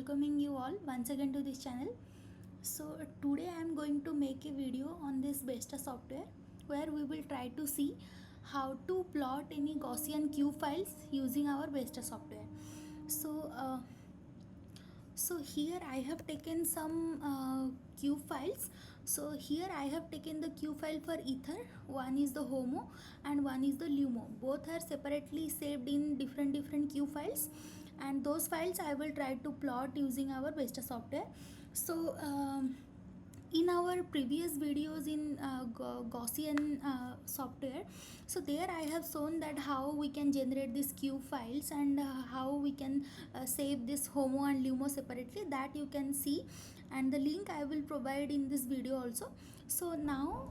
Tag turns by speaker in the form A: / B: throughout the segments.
A: welcoming you all once again to this channel. So today I am going to make a video on this Vesta software where we will try to see how to plot any Gaussian cube files using our Vesta software. So here I have taken some cube files. So here I have taken the cube file for ether. One is the homo and one is the lumo. Both are separately saved in different cube files, and those files I will try to plot using our Vesta software. So in our previous videos in Gaussian software, so there I have shown that how we can generate these cube files and how we can save this homo and lumo separately. That you can see, and the link I will provide in this video also. So now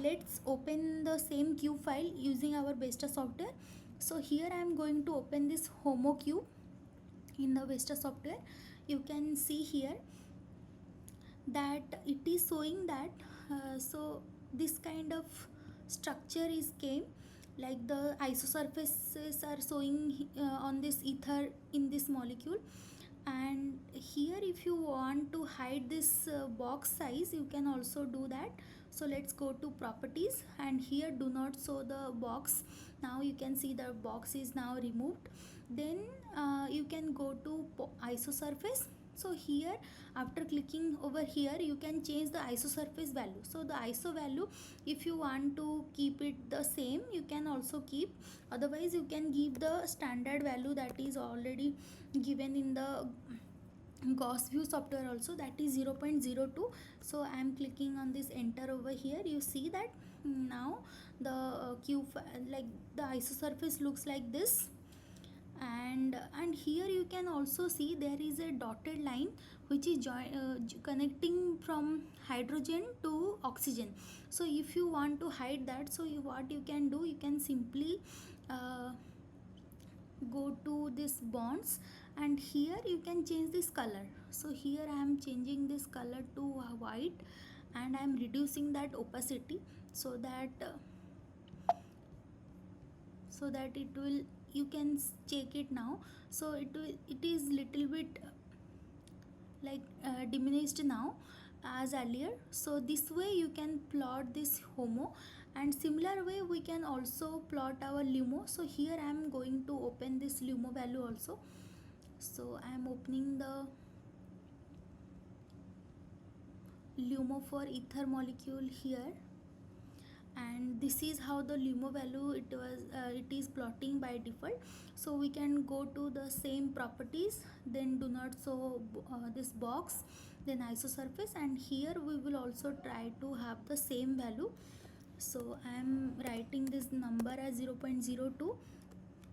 A: let's open the same cube file using our Vesta software. So here I am going to open this homo cube in the Vesta software. You can see here that it is showing that so this kind of structure is came, like the isosurfaces are showing on this ether in this molecule. And here if you want to hide this box size, you can also do that. So let's go to properties, and here do not show the box. Now you can see the box is now removed. Then you can go to isosurface. So here after clicking over here, you can change the isosurface value. So the iso value, if you want to keep it the same, you can also keep. Otherwise you can give the standard value that is already given in the Gauss view software also, that is 0.02. So I am clicking on this enter over here. You see that now the cube like the isosurface looks like this. And here you can also see there is a dotted line which is connecting from hydrogen to oxygen. So if you want to hide that, so what you can do, you can simply go to this bonds, and here you can change this color. So here I am changing this color to white, and I am reducing that opacity so that it will, you can check it now. So it is little bit like diminished now as earlier. So this way you can plot this homo, and similar way we can also plot our lumo. So here I am going to open this lumo value also. So I am opening the lumo for ether molecule here, and this is how the lumo value it is plotting by default. So we can go to the same properties, then do not show this box, then isosurface, and here we will also try to have the same value. So I am writing this number as 0.02.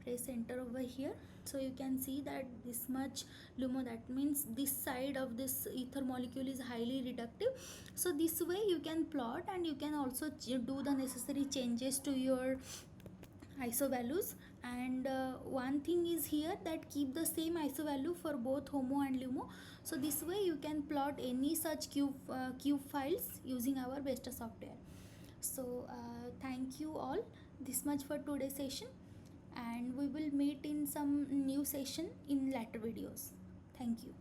A: Press enter over here. So you can see that this much lumo, that means this side of this ether molecule is highly reductive. So this way you can plot, and you can also do the necessary changes to your iso values. And one thing is here that keep the same iso value for both homo and lumo. So this way you can plot any such cube files using our Vesta software. So thank you all. This much for today's session, and we will meet in some new session in later videos. Thank you.